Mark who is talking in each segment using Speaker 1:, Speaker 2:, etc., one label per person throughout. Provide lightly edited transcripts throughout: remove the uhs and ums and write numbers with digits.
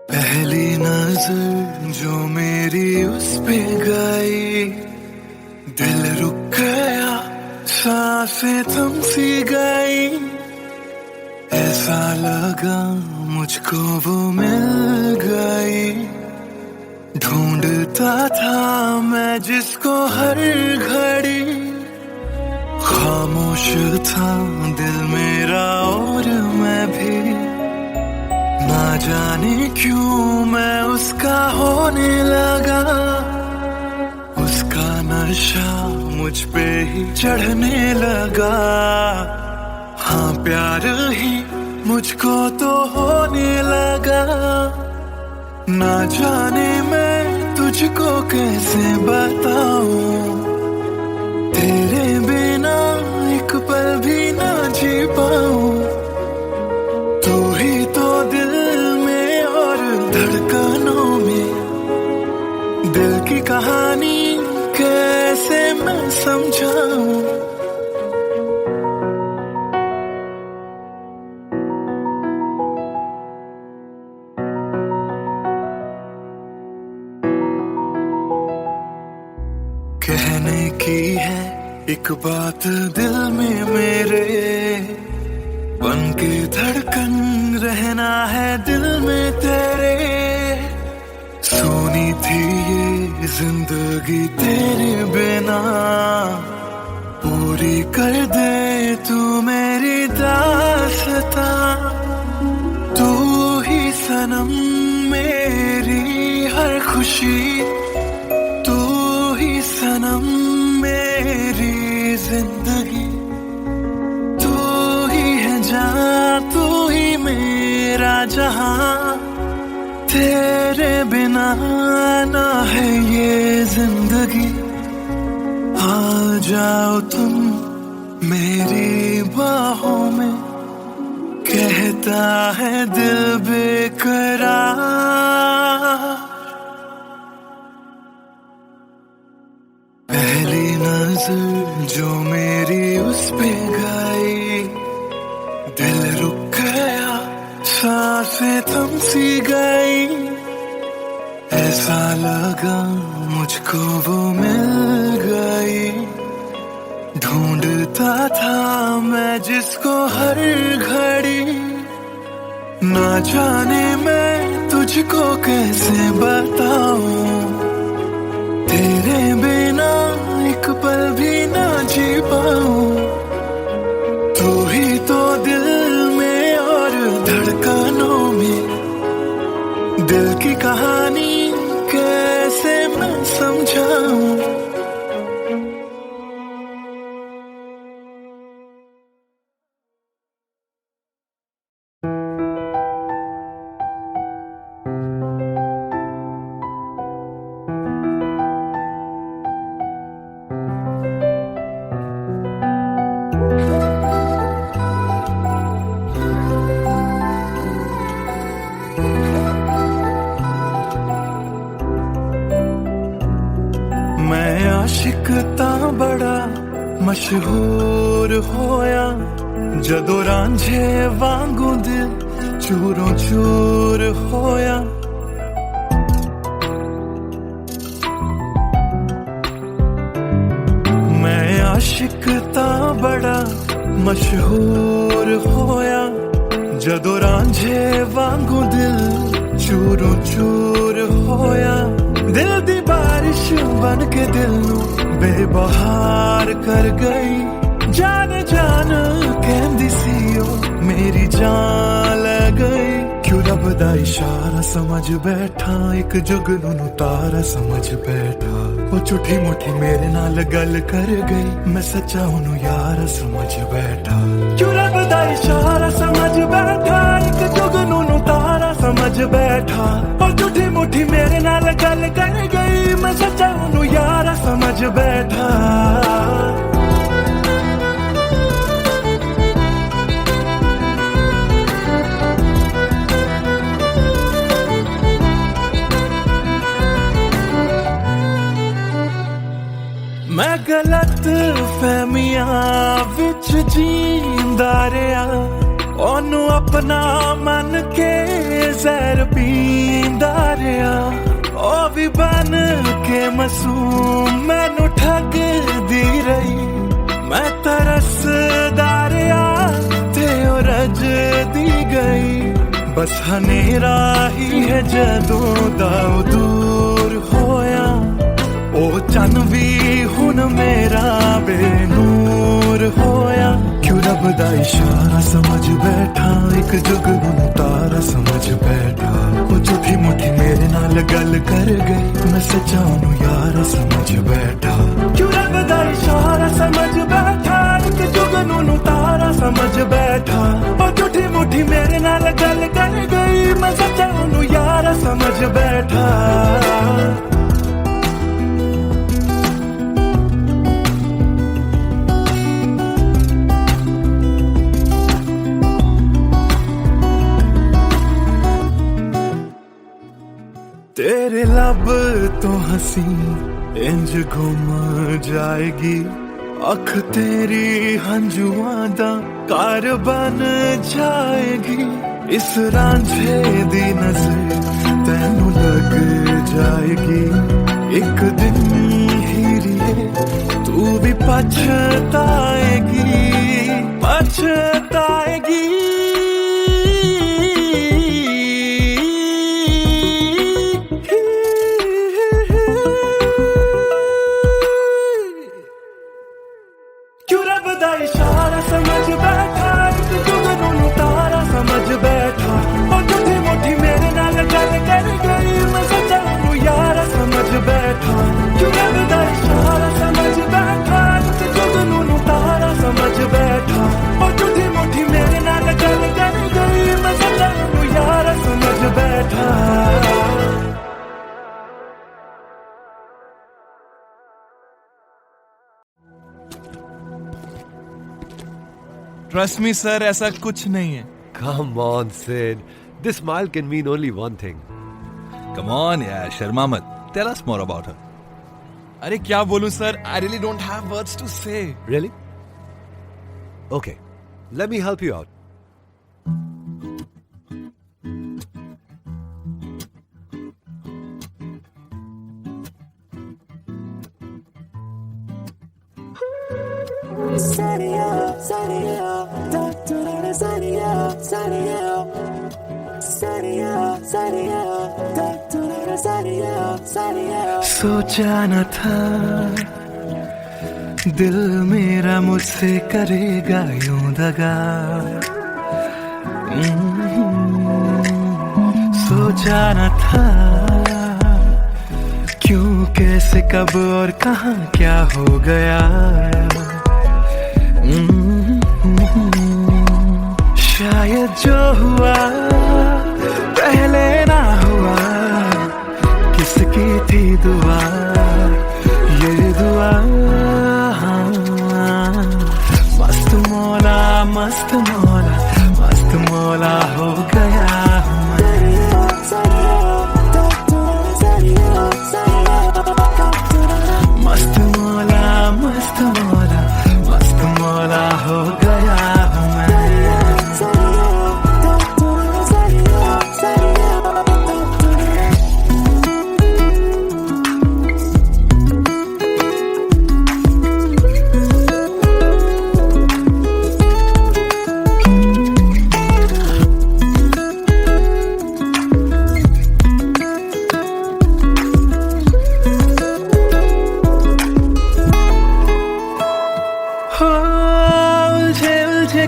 Speaker 1: पहली नजर जो मेरी उस पे गई, दिल रुक गया, सांसें थम सी गई। ऐसा लगा मुझको वो मिल गई, ढूंढता था मैं जिसको हर घड़ी। खामोश था दिल मेरा और मैं भी, ना जाने क्यों मैं उसका होने लगा। उसका नशा मुझ पे ही चढ़ने लगा। हाँ प्यार ही मुझको तो होने लगा। ना जाने मैं तुझको कैसे बताऊं, तेरे बिना एक पल भी ना जी पाऊं। तू ही तो दिल में और धड़कनों में, दिल की कहानी कैसे मैं समझाऊं। कहने की है एक बात दिल में मेरे, बन के धड़कन रहना है दिल में तेरे। सोनी थी ये जिंदगी तेरे बिना, पूरी कर दे तू मेरी दास्तां। तू ही सनम मेरी हर खुशी, तू ही सनम मेरी जिंदगी। तू ही है जहां, तू ही मेरा जहां। तेरे बिना ना है ये जिंदगी। आ जाओ तुम मेरी बाहों में, कहता है दिल बेकरार। पहली नजर जो मेरी उस पे गई, दिल रुक गया, सांसें थम सी गई। ऐसा लगा मुझको वो मिल गई, ढूंढता था मैं जिसको हर घड़ी। ना जाने मैं तुझको कैसे बताऊं, तेरे बिना एक पल भी ना जी पाऊं। तू ही तो दिल में और धड़कनों में, दिल की कहानी कैसे मैं समझाऊं। मैं आशिक तां बड़ा मशहूर होया, जदों रांझे वांगू दिल चूरों चूर होया। मैं आशिक तां बड़ा मशहूर होया, जदों रांझे वांगू दिल चूरों चूर होया। दिल दी बारिश बन के दिल नू बेबहार कर गई। जान जान कहंदी सी ओ मेरी जान ले गई। क्यों रब दा इशारा समझ बैठा, एक जुगनू तारा समझ बैठा। वो झूठी मुठी मेरे नाल गल कर गई, मैं सच्चा ओनू यार समझ बैठा। क्यों रब दा इशारा समझ बैठा, एक जुगनू तारा समझ बैठा। और झूठी मुठी मेरे नाल गल कर गई, मैं सच्चा ओनू यार समझ बैठा। जींदा रहा, ओनू अपना मन के जहर पींदा रहा। ओ भी बन के मासूम मैनू ठग दी रही, मैं तरसदा रहा ते ओ रज दी गई। बस हनेरा ही है जदों दा दूर होया, ओ चन भी हुन मेरा बेनूर होया। क्यों रब दा इशारा समझ बैठा, एक जुगनू तारा समझ बैठा। ओ झूठी मुठी मेरे नाल गल कर गई, मैं सच्चानू यार समझ बैठा। क्यों रब दा इशारा समझ बैठा, एक जुगनू तारा समझ बैठा। ओ झूठी मुठी मेरे नाल गल कर गई, मैं सच्चानू यार समझ बैठा। तेरे लब तो हंसी इंज घुम जाएगी, अख तेरी हंजुआं दा कार बन जाएगी। इस रांझे दी नजर तैनू लग जाएगी, एक दिन हीरिए तू भी पछताएगी, पछताएगी। इशारा समझ बैठा, एक जुगनू तारा समझ बैठा। और झूठी मुठी मेरे नाल गल कर गई, मैं सच्चानू यार समझ बैठा। क्यों रब दा इशारा समझ बैठा, एक जुगनू तारा समझ बैठा। और झूठी मुठी मेरे नाल गल कर गई, मैं सच्चानू यार समझ बैठा। Trust me, sir, ऐसा कुछ नहीं है।
Speaker 2: Come on, Sid. This smile can mean only one thing.
Speaker 3: Come on, yeah, Sharma मत. Tell us more about her.
Speaker 1: अरे क्या बोलूं sir, I really don't have words to say.
Speaker 2: Really? Okay, let me help you out. सोचा न था दिल मेरा मुझसे करेगा यूं दगा, सोचा न था क्यों कैसे कब और कहां क्या हो गया। शायद जो हुआ पहले ना हुआ, किसकी थी दुआ ये दुआ। मस्त मौला मस्त मौला मस्त मौला हो गया मस्त मौला मस्त मौला मस्त मौला हो गया हूँ मैं।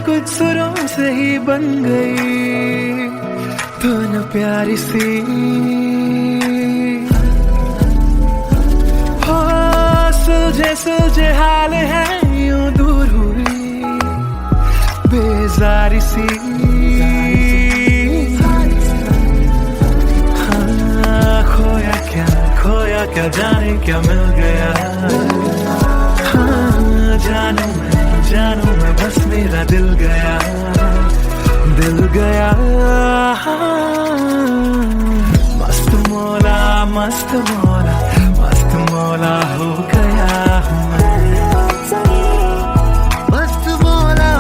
Speaker 2: कुछ सुरों से ही बन गई धुन प्यारी सी, हो सुलझे सुलझे हाल है यूं दूर हुई बेजारी सी। हाँ खोया क्या जाने क्या मिल गया। हाँ जानू मैं बस मेरा दिल गया मस्त मौला मस्त मौला मस्त मौला हो गया हूँ मैं। मस्त मौला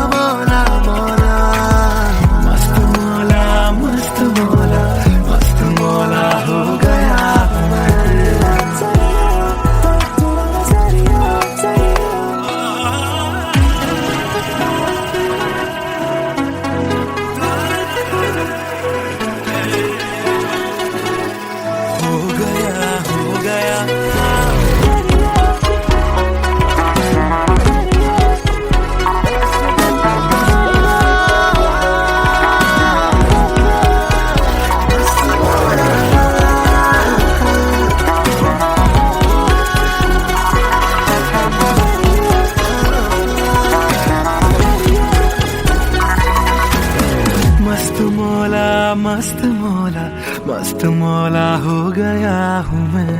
Speaker 2: मस्त मौला हो गया हूँ मैं।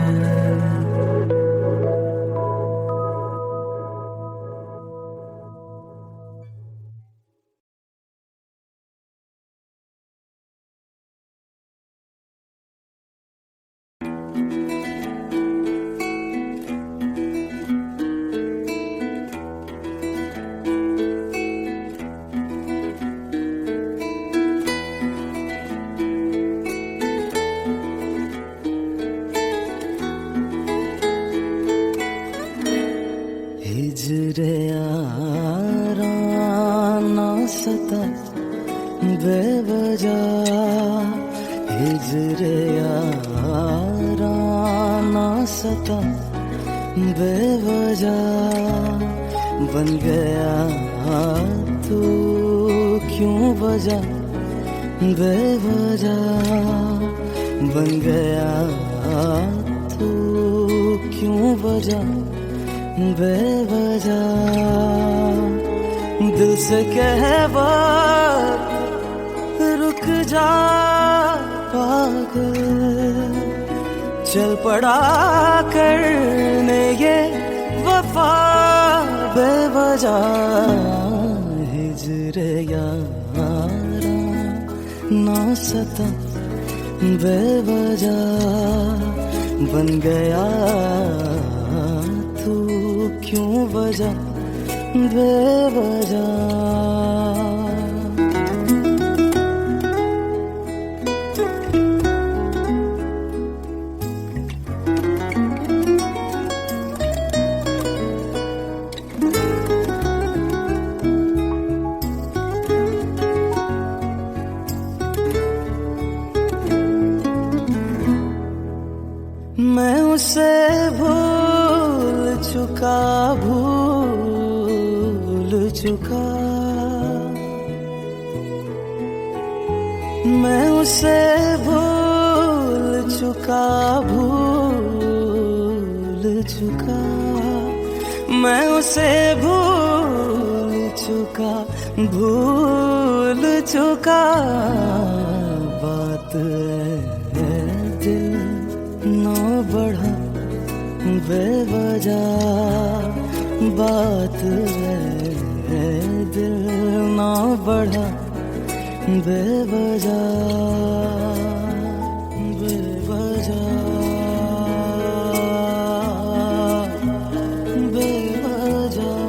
Speaker 4: हिजरे याराना सता बेवजह, हिजरे याराना सता बेवजह, बन गया तू क्यों वजह, बेवजह बन गया तू क्यों वजह, बेवजह दिल से कह बार रुक जा पागल, चल पड़ा करने ये वफा बेवजह, हिजरे यारा ना सता बेवजह, बन गया तू क्यों वजह, बेवजह। मैं उसे भूल चुका, भूल चुका, मैं उसे भूल चुका, भूल चुका, मैं उसे भूल चुका, भूल चुका, बात है दिल ना बढ़ा बेवजह, बात है दिल ना बढ़ा बेवजह, बेवजह, बेवजह,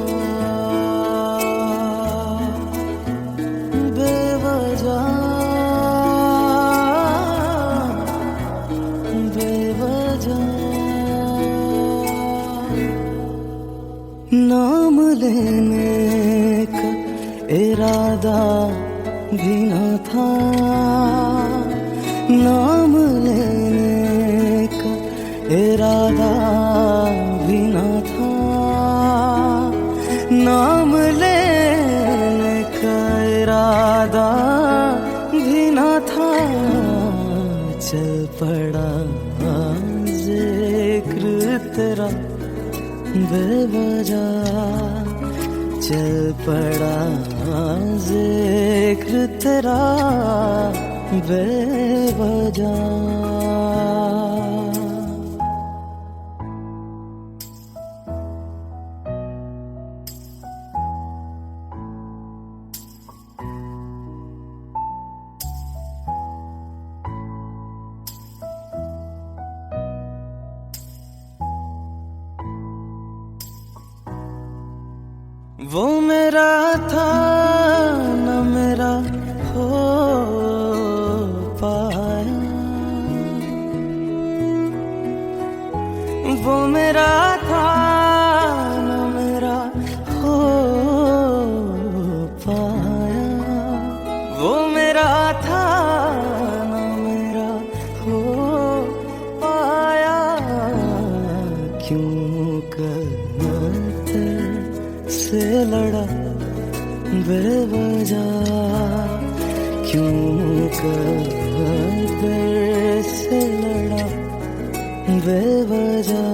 Speaker 4: बेवजह, नाम लेने का इरादा भी न था, नाम लेने का इरादा भी न था, नाम लेने का इरादा भी न था, चल पड़ा जिक्र तेरा बेवजह, चल पड़ा जिक्र तेरा बेवजह। वो मेरा था न मेरा हो पाया, वो मेरा था न मेरा हो पाया, वो मेरा था न मेरा हो पाया, क्यों करते से लड़ा बेवजह, क्यों कर से लड़ा बेवजह।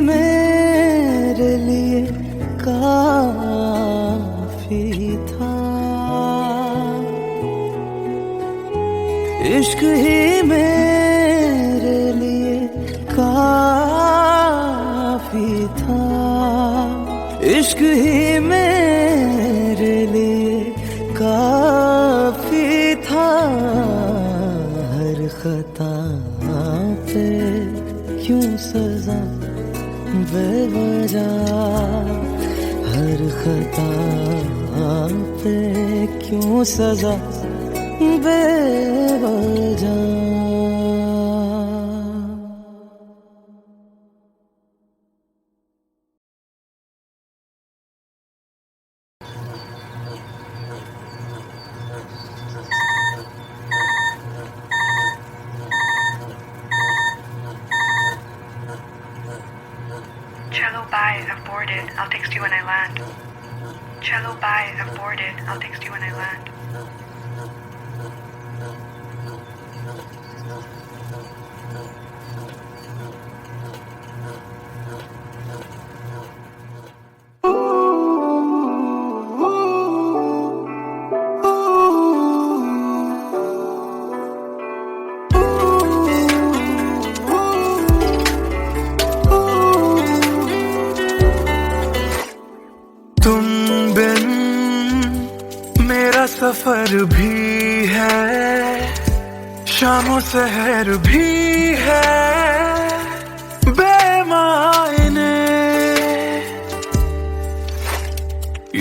Speaker 4: मेरे लिए काफी था, इश्क ही मेरे लिए काफी था, इश्क ही मेरे लिए काफी था। हर खता पे क्यों सजा बेवजह, हर खता पे क्यों सजा बेवजह।
Speaker 5: Cello, bye. I've boarded. I'll text you when I land. Cello, bye. I've boarded. I'll text you when I land.
Speaker 1: तुम बिन मेरा सफर भी है, शामों सहर भी है बेमायने।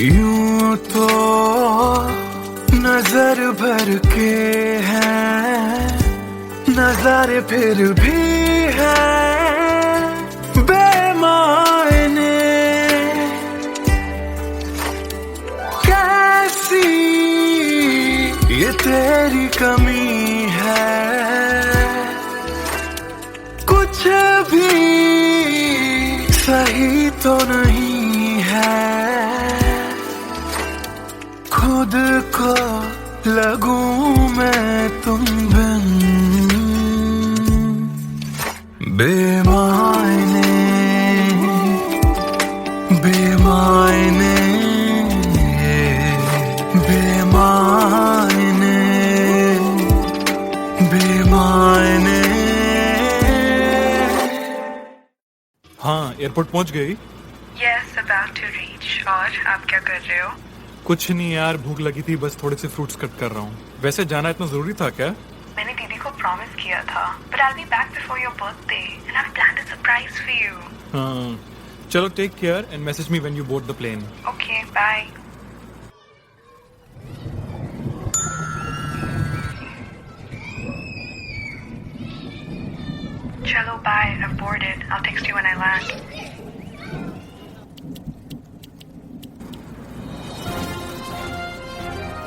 Speaker 1: यूं तो नजर भर के हैं नजारे, फिर भी है बेमायने। कैसी ये तेरी कमी है, कुछ भी सही तो नहीं है। खुद को लगूं मैं तुम बिन बेमायने, बेमायने, बेमायने, बेमायने।
Speaker 6: हाँ, एयरपोर्ट पहुंच गई?
Speaker 5: Yes, about to reach. और आप क्या कर रहे हो?
Speaker 6: कुछ नहीं यार, भूख लगी थी, बस थोड़े से फ्रूट्स कट कर रहा हूँ। वैसे जाना इतना जरूरी था क्या?
Speaker 5: मैंने दीदी को प्रॉमिस किया था, but I'll be back before your birthday and I've planned a surprise for you.
Speaker 6: हाँ, चलो take care and message me when you board the plane.
Speaker 5: Okay, bye. Cello, bye. I've boarded. I'll text you when I land.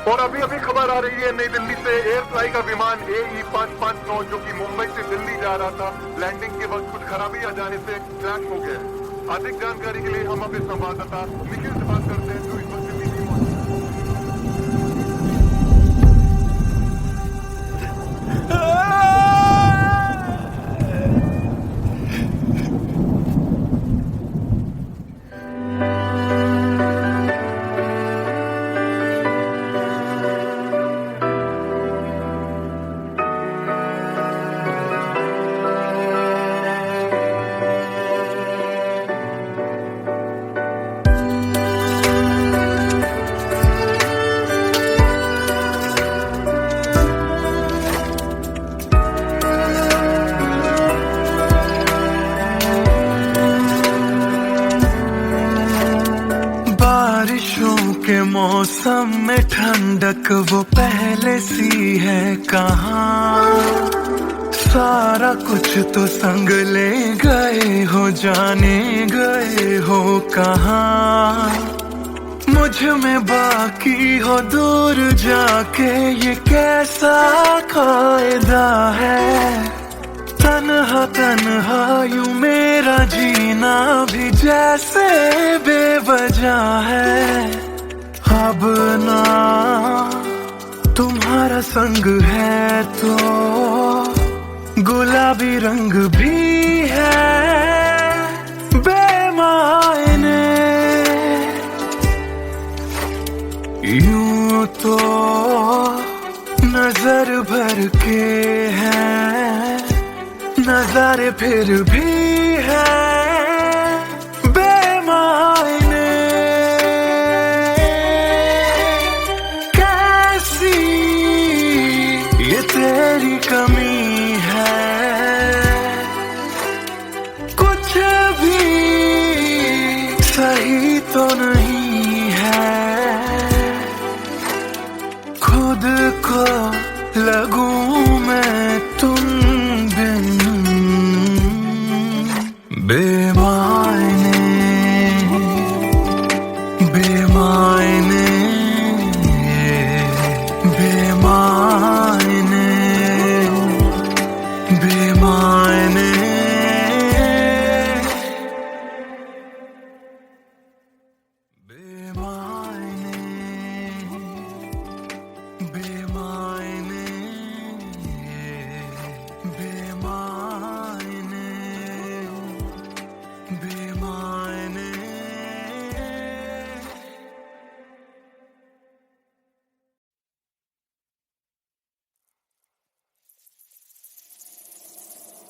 Speaker 7: और अभी अभी खबर आ रही है नई दिल्ली से, एयर फ्लाई का विमान AE 559 जो कि मुंबई से दिल्ली जा रहा था, लैंडिंग के वक्त कुछ खराबी आ जाने से क्रैश हो गया। अधिक जानकारी के लिए हम अपने संवाददाता निखिल से बात करते हैं जो इस वक्त दिल्ली में मौजूद
Speaker 1: के मौसम में ठंडक वो पहले सी है कहाँ। सारा कुछ तो संग ले गए हो, जाने गए हो कहाँ। मुझ में बाकी हो दूर जाके ये कैसा कायदा है। तन्हा तन्हा यूं मेरा जीना भी जैसे बेवजह है। अब ना तुम्हारा संग है तो गुलाबी रंग भी है। के हैं नजारे फिर भी है बेमायने। कैसी ये तेरी कमी है, कुछ भी सही तो नहीं है। खुद को लगूं मैं तुम बिन बेमायने बेमायने बेमायने बेमायने बेमायने बेमायने बेमायने बेमायने।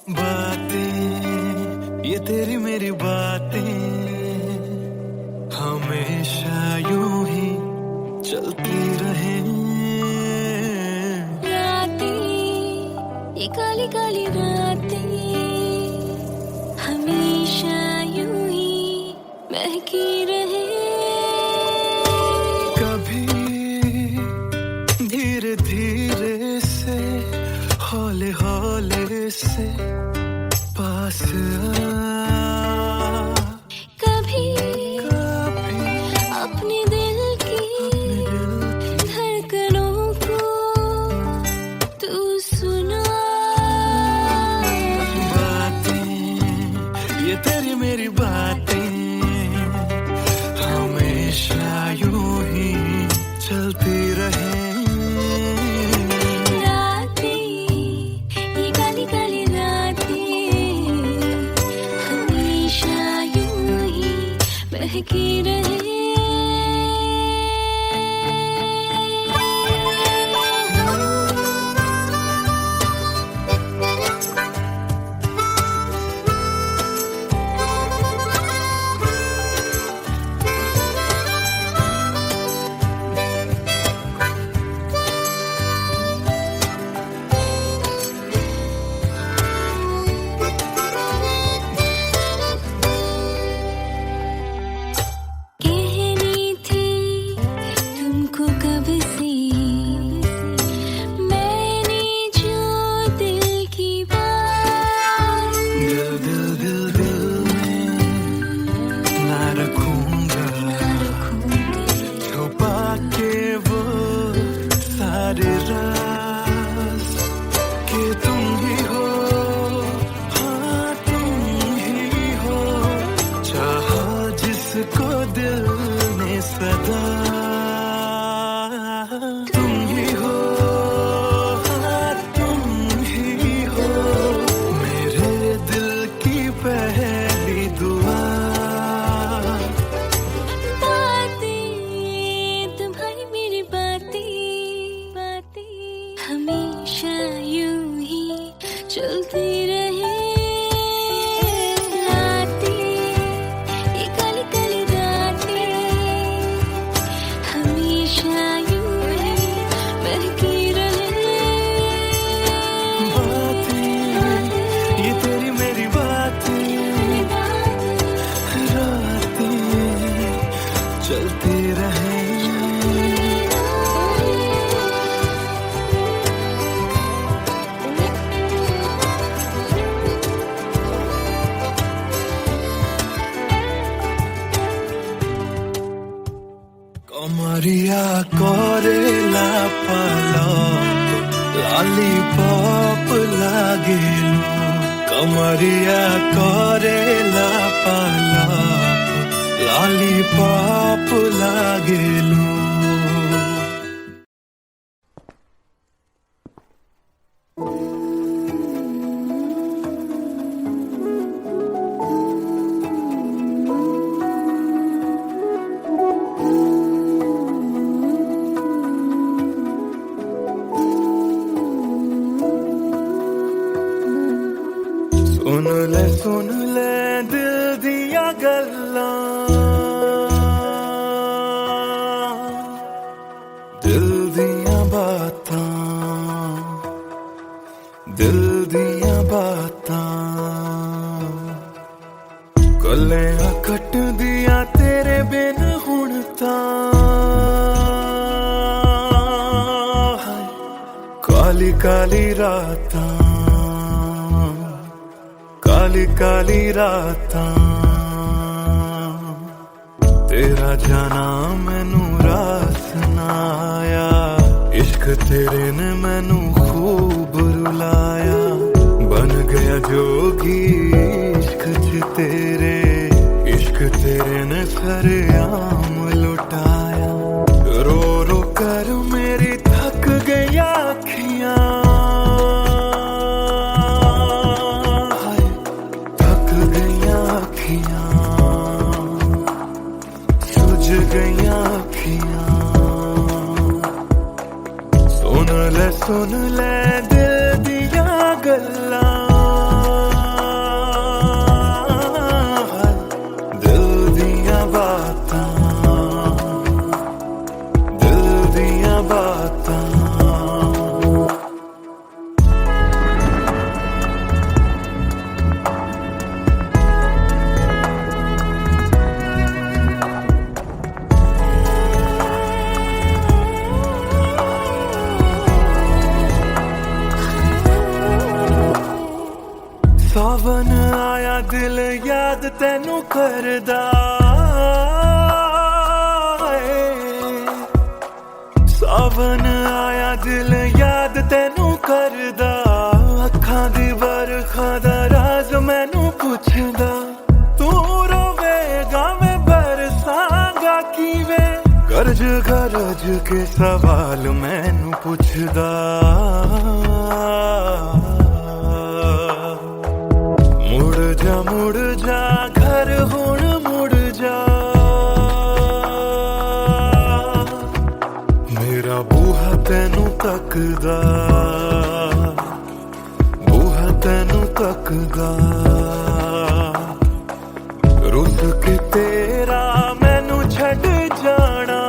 Speaker 1: बातें ये तेरी मेरी बातें हमेशा यूं ही चलती रहे।
Speaker 8: रातें ये काली काली रातें हमेशा यूं ही महकी रहे।
Speaker 1: कभी धीरे धीरे से हौले हौले से पास आ।
Speaker 8: कभी अपने दिल की धड़कनों को तू सुना।
Speaker 1: बातें ये तेरी मेरी बातें हमेशा यूं ही चलती रहे।
Speaker 8: महकी रहे। हमेशा यूं ही चलती रहे। रातें ये काली काली रातें हमेशा यूं ही महकी रहे।
Speaker 1: बातें ये तेरी मेरी बातें रातें चलती रहे। कमरिया करेला पालक लॉलीपॉप लागेलू। कमरिया करेला पालक लॉलीपॉप लागेलू। गल्लां दिल दियां बातां दिल दियां बातां गल्लां कट दियां तेरे बिन हुण तां काली काली रातां काली काली रातां तेरा जाना मैनू रास ना आया इश्क तेरे ने मैनू खूब रुलाया बन गया जोगी इश्क च तेरे इश्क तेरे ने सरेआम लुटाया रो रो कर मेरी थक गई अखियां हाय थक गई अखियां सुझ गई अखियां सुन ले दिल दिया गल्लां दिल दिया बातां दिल दिया बातां सावन आया दिल याद तैनू करदा सावन आया दिल याद तैनू करदा अखां दी बरखा दा राज मैनू पुछदा तू रोवेगा मैं बरसांगा किवें गरज गरज के सवाल मैनू पुछदा मुड़ जा घर हुण मुड़ जा मेरा बूहा तैनू तकदा बूहा तैनू तकदा रुस के तेरा मैनू छड़ जाना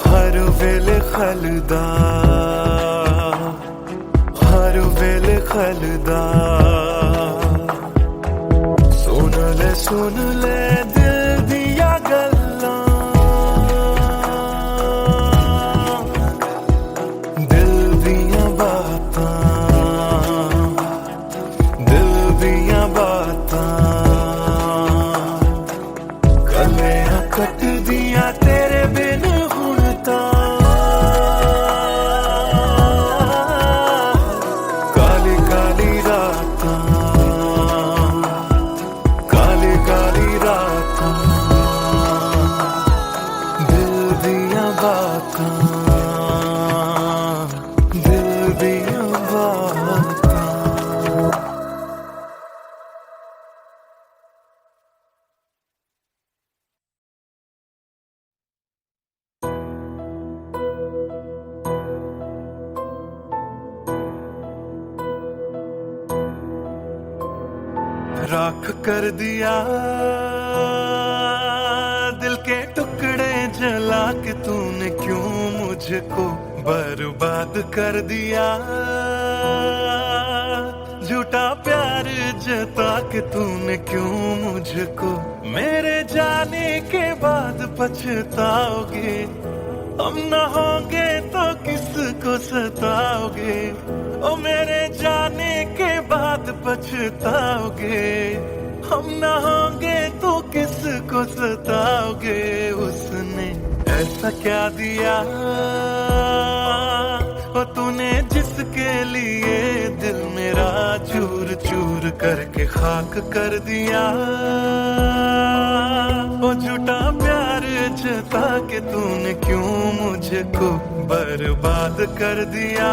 Speaker 1: हर वेले खलदा हर वेले खलदा सुन ले दिल दिया गल्लां दिल दिया बातां दिल दिया बातां गल्लां कट दिया तेरे बिन हुण तां राख कर दिया दिल के टुकड़े जला के तूने क्यों मुझको बर्बाद कर दिया झूठा प्यार जता के तूने क्यों मुझको मेरे जाने के बाद पछताओगे हम न होंगे तो किसको सताओगे ओ मेरे जाने के बाद पछताओगे हम न होंगे तो किसको सताओगे उसने ऐसा क्या दिया ओ तूने जिसके लिए दिल मेरा चूर चूर करके खाक कर दिया ओ झूठा प्यार जता के तूने क्यों मुझको बर्बाद कर दिया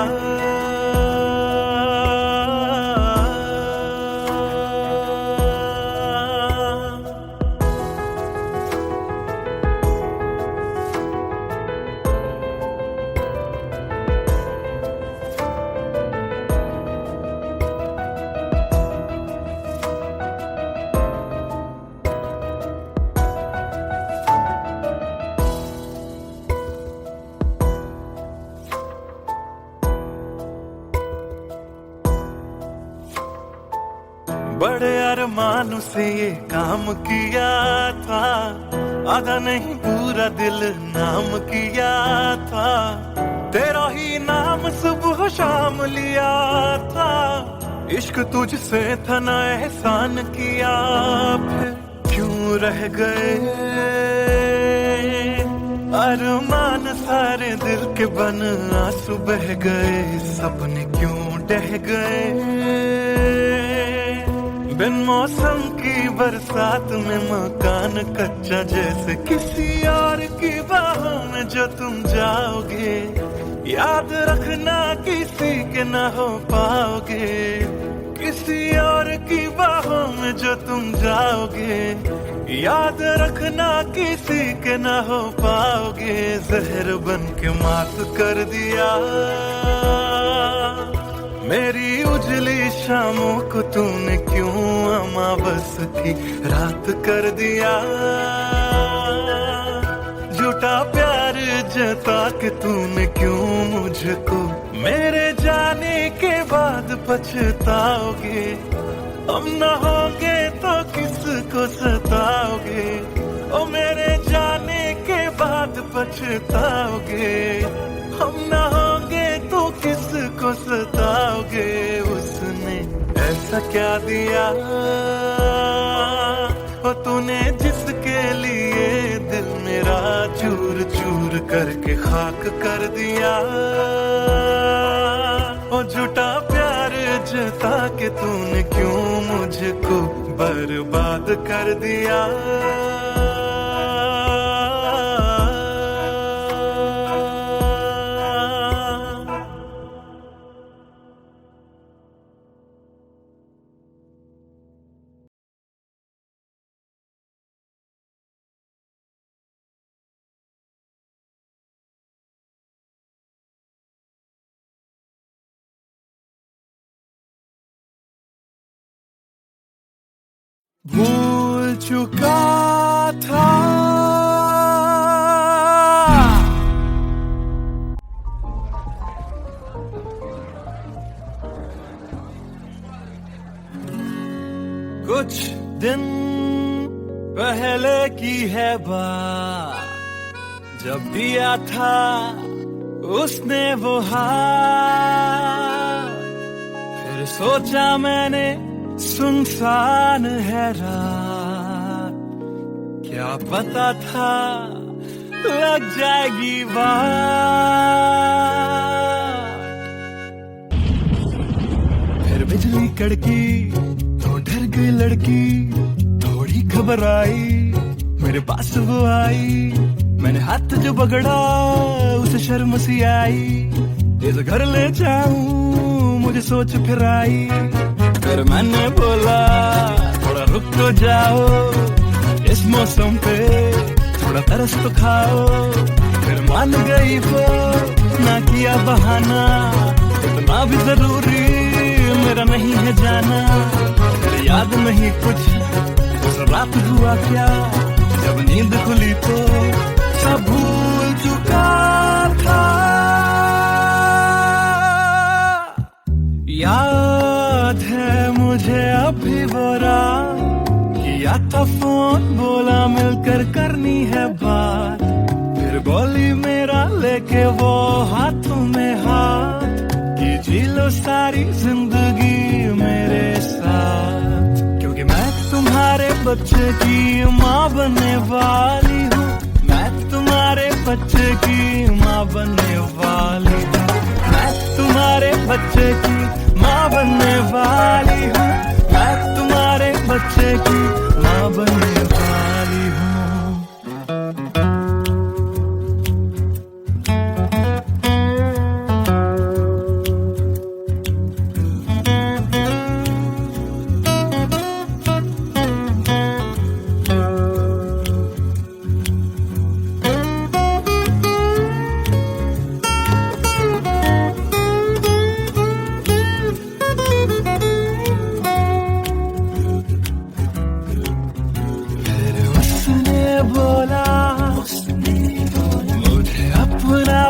Speaker 1: बड़े अरमान से ये काम किया था, आधा नहीं पूरा दिल नाम किया था, तेरा ही नाम सुबह शाम लिया था, इश्क तुझसे था ना एहसान किया, फिर क्यों रह गए अरमान सारे दिल के बन, आंसू बह गए सपने क्यों ढह गए, बिन मौसम की बरसात में मकान कच्चा जैसे किसी और की बाहों में जो तुम जाओगे, याद रखना किसी के ना हो पाओगे, किसी और की बाहों में जो तुम जाओगे, याद रखना किसी के ना हो पाओगे, जहर बन के मात कर दिया मेरी उजली शामों को तूने, क्यों अमावस की रात कर दिया, झूठा प्यार जता के तूने क्यों मुझको, मेरे जाने के बाद पछताओगे, हम न होंगे तो किसको सताओगे, ओ मेरे जाने के बाद पछताओगे, हम न होंगे तो किसको सताओगे, उसने ऐसा क्या दिया ओ तूने जिसके लिए दिल मेरा चूर चूर करके खाक कर दिया, ओ झूठा प्यार जता के तूने क्यों मुझको बर्बाद कर दिया। भूल चुका था कुछ दिन पहले की है बात, जब दिया था उसने वो हाथ, फिर सोचा मैंने सुनसान है रात, क्या पता था लग जाएगी बात। फिर बिजली कड़की तो डर गई लड़की, थोड़ी घबराई मेरे पास वो आई, मैंने हाथ जो पकड़ा उसे शर्म सी आई, इस घर ले जाऊं मुझे सोच फिर आई, फिर मैंने बोला थोड़ा रुक तो जाओ, इस मौसम पे थोड़ा तरस तो खाओ, फिर मान गई वो ना किया बहाना, इतना भी जरूरी मेरा नहीं है जाना, फिर याद नहीं कुछ उस रात हुआ क्या, जब नींद खुली तो सब भूल चुका था। याद है मुझे अभी वो रात, किया था फोन बोला मिलकर करनी है बात, फिर बोली मेरा लेके वो हाथों में हाथ, कि जी लो सारी जिंदगी मेरे साथ, क्योंकि मैं तुम्हारे बच्चे की माँ बनने वाली हूँ, मैं तुम्हारे बच्चे की माँ बनने वाली हूँ, मैं तुम्हारे बच्चे की माँ बनने वाली हूँ, मैं तुम्हारे बच्चे की माँ बनने वाली हूँ।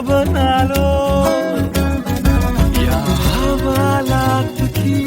Speaker 1: बना लो या हवालात की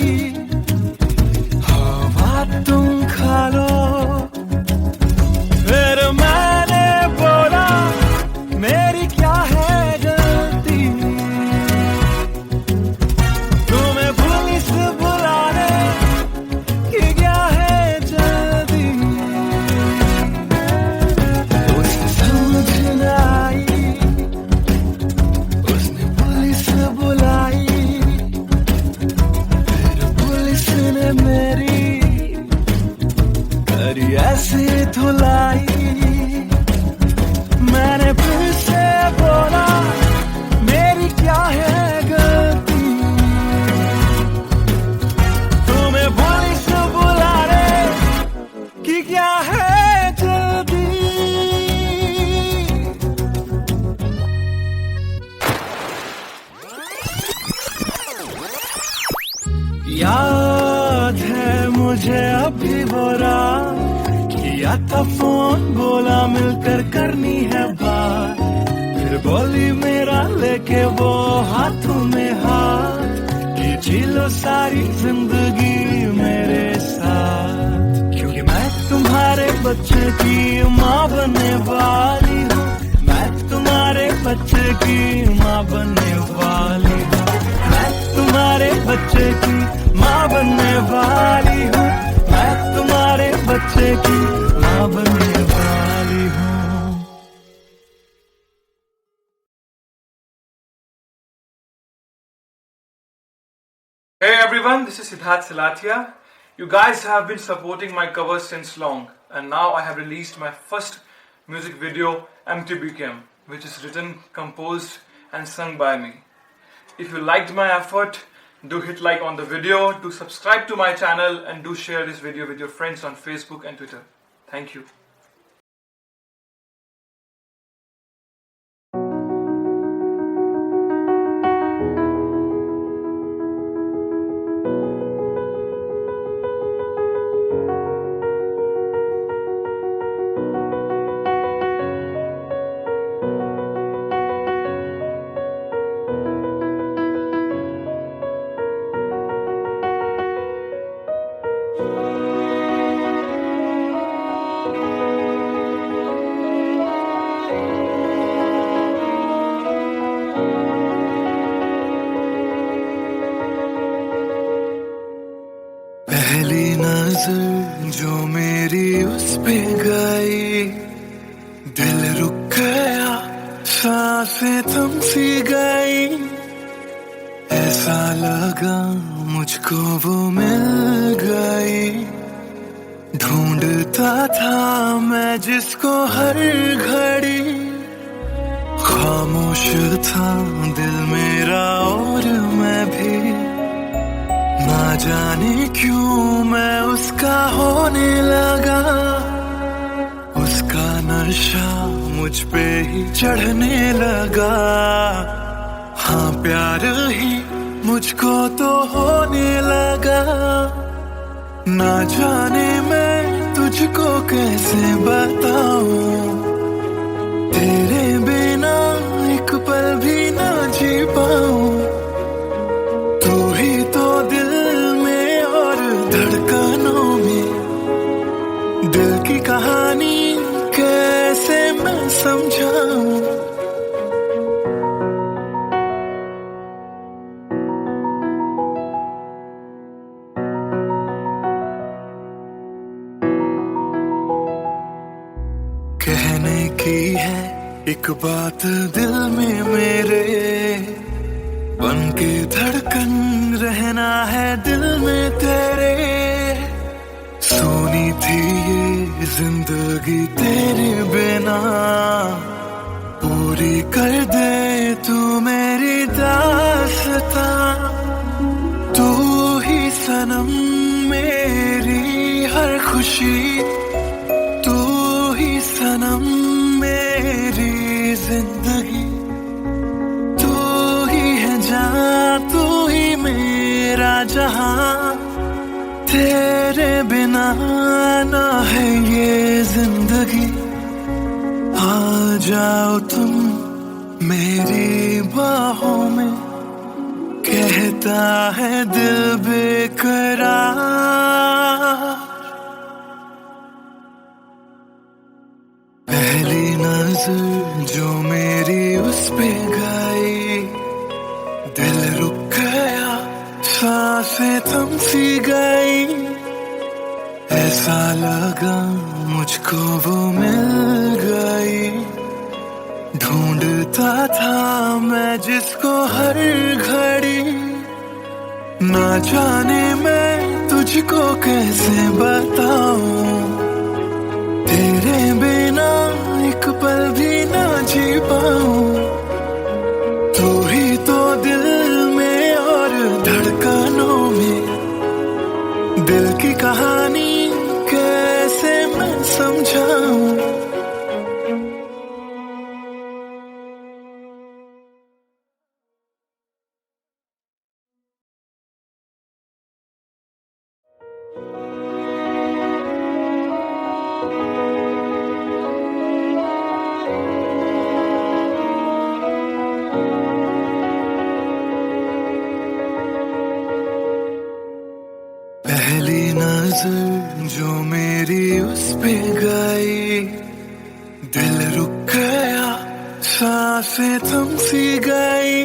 Speaker 2: ऐसी धुलाई। मैंने फिर से बोला मेरी क्या है गलती, तुम्हें भोली से बुलाने की क्या है जल्दी। याद है मुझे अभी वो रात, किया था फोन बोला मिलकर करनी है बात, फिर बोली मेरा लेके वो हाथों में हाथ, कि जी लो सारी जिंदगी मेरे साथ। क्योंकि मैं तुम्हारे बच्चे की माँ बनने वाली हूँ, मैं तुम्हारे बच्चे की माँ बनने वाली हूँ, मैं तुम्हारे बच्चे की माँ बनने वाली हूँ, मैं तुम्हारे बच्चे की माँ बनने वाली हूँ।
Speaker 6: Hey everyone, this is Siddharth Silathia. You guys have been supporting my covers since long, and now I have released my first music video, MTBKM, which is written, composed and sung by me. If you liked my effort, do hit like on the video, do subscribe to my channel, and do share this video with your friends on Facebook and Twitter. Thank you.
Speaker 2: पहली नजर जो मेरी उस पे गई, दिल रुक गया, सांसें थम सी गई, ऐसा लगा मुझको वो मिल गई। ढूंढता था मैं जिसको हर घड़ी, खामोश था दिल मेरा और मैं भी, ना जाने क्यों मैं उसका होने लगा, उसका नशा मुझ पे ही चढ़ने लगा। हाँ प्यार ही मुझको तो होने लगा, ना जाने मैं तुझको कैसे बताऊं, तेरे बिना एक पल भी ना जी पाऊं। तू ही तो दिल में और धड़कनों में, दिल की कहानी कैसे मैं समझाऊं। कहने की है एक बात दिल में मेरे, बन के धड़कन रहना है दिल में तेरे। सोनी थी ये जिंदगी तेरे बिना, पूरी कर दे तू मेरी दास्तां। तू ही सनम मेरी हर खुशी, तू ही सनम मेरी जिंदगी, तू ही है जहां, तू ही मेरा जहां। तेरे बिना ना है ये जिंदगी, आ जाओ तुम मेरी बाहों में, कहता है दिल बेकरार। पहली नजर जो मेरी उस पे गई, दिल रुक गया, सांसें थम सी गई, ऐसा लगा मुझको वो मिल गई। ढूंढता था मैं जिसको हर घड़ी, ना जाने मैं तुझको कैसे बताऊं,
Speaker 1: तेरे बिना एक पल भी ना जी पाऊं, तू ही तो दिल में और धड़कनों में, दिल की कहानी कैसे मैं समझाऊं। पहली नजर जो मेरी उस पे गई, दिल रुक गया, सांसें थम सी गई।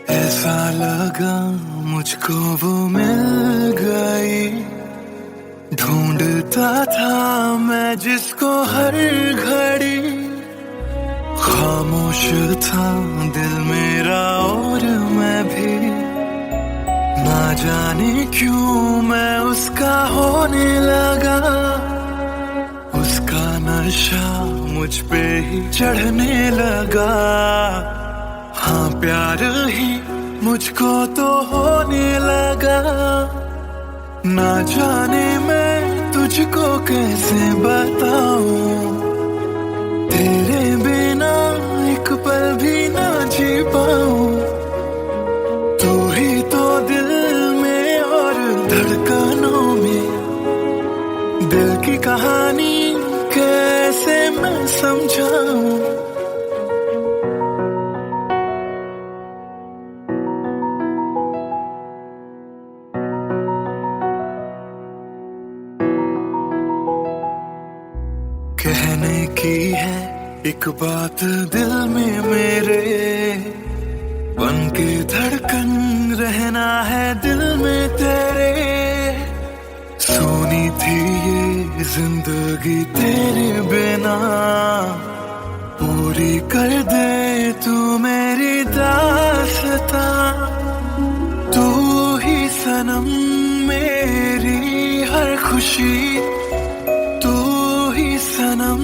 Speaker 1: ऐसा लगा मुझको वो मिल गई, ढूंढता था मैं जिसको हर घड़ी। खामोश था दिल मेरा और मैं भी, ना जाने क्यों मैं उसका होने लगा। उसका नशा मुझ पे ही चढ़ने लगा, हाँ प्यार ही मुझको तो होने लगा। ना जाने मैं तुझको कैसे बताऊं, तेरे बिना एक पल भी ना जी पाऊं। तू ही तो दिल में और धड़कनों में, दिल की कहानी कैसे मैं समझाऊं। कहने की है एक बात दिल में मेरे, बन के धड़कन रहना है दिल में तेरे। सोनी थी ये जिंदगी तेरे बिना, पूरी कर दे तू मेरी दास्तां। तू ही सनम मेरी हर खुशी, तू ही सनम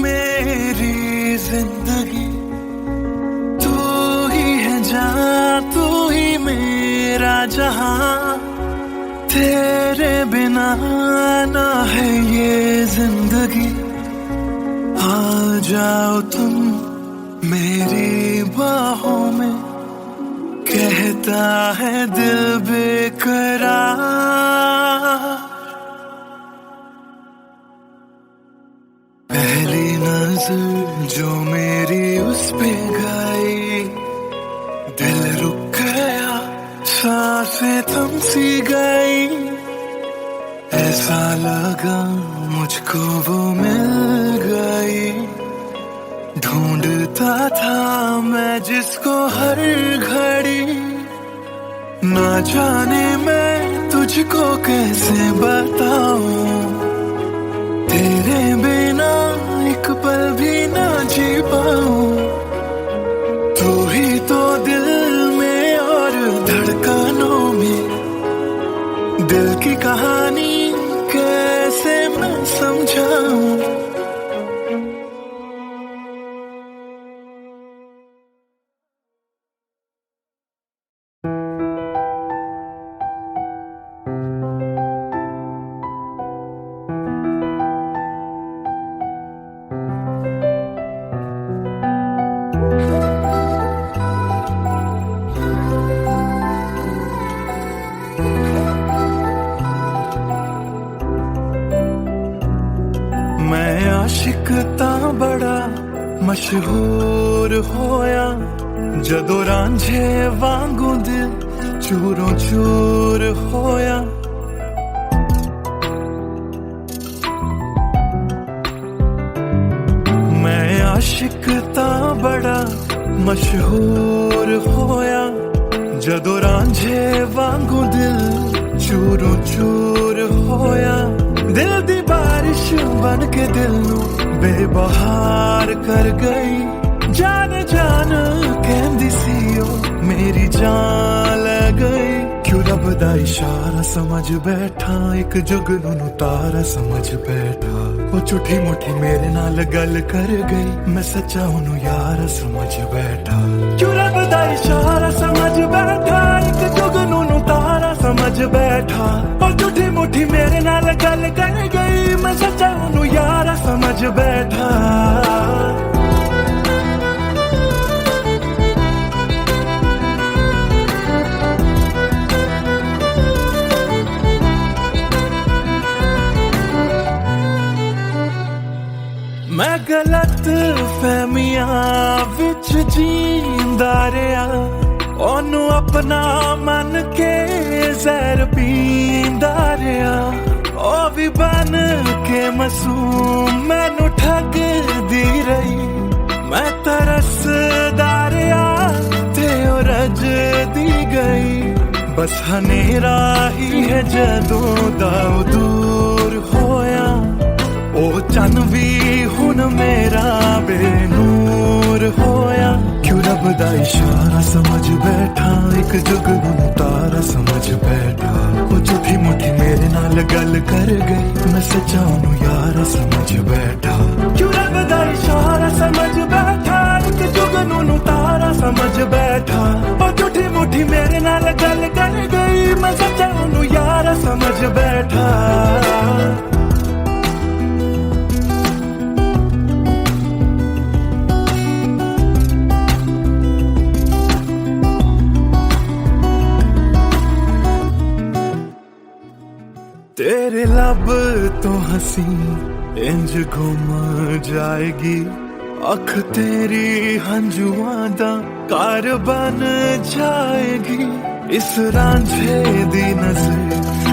Speaker 1: मेरी जिंदगी। तू ही है जहां, तू ही मेरा जहां, तेरे बिना ना है ये जिंदगी। आ जाओ तुम मेरी बाहों में, कहता है दिल बेकरार। पहली नजर जो मेरी उस पे गई, दिल रुक गया, सांसें थम सी गई। ऐसा लगा मुझको वो मिल गई, ढूंढता था मैं जिसको हर घड़ी। ना जाने मैं तुझको कैसे बताऊं, तेरे बिना एक पल भी ना जी पाऊं। तू ही तो दिल में और धड़कनों में, दिल की कहानी कैसे मैं समझाऊं। मैं आशिक तां बड़ा मशहूर होया, जदों रांझे वांगू दिल चूरों चूर होया। मैं आशिक तां बड़ा मशहूर होया, जदों रांझे वांगू दिल चूरों चूर होया। दिल दी बारिश बन के दिल नू बेबहार कर गई, जान जान कहंदी सी ओ मेरी जान ले गई। क्यों रब दा इशारा समझ बैठा, एक जुगनू नू तारा समझ बैठा। वो झूठी मुठी मेरे नाल गल कर गई, मैं सच्चा ओनू यार समझ बैठा। क्यों रब दा इशारा समझ बैठा, एक जुगनू नू तारा समझ बैठा। वो झूठी मुठी मेरे नाल गल कर गई, मैं सच्चा ओनू यार समझ बैठा। मैं गलत फहमियां विच जींदा रहा, ओनू अपना मन के जहर पींदा रहा। ओ भी बन के मासूम मैनू ठगदी रही, मैं तरसदा रहा ते ओ रजदी गई। बस हनेरा ही है जदों दा दूर होया, ओ चन भी हुन मेरा बेनूर होया। क्यों रब दा इशारा समझ बैठा, एक जुगनू तारा समझ बैठा। वो झूठी मुठी मेरे नाल गल कर गई, मैं सच्चा ओनू यार समझ बैठा। क्यों रब दा इशारा समझ बैठा, एक जुगनू तारा समझ बैठा। वो झूठी मुठी मेरे नाल गल कर गई, मैं सच्चा ओनू यार समझ बैठा। तेरे लब तो हंसी इंज घुम जाएगी, अख तेरी हंजुआं दा घर बन जाएगी। इस रांझे दी नजर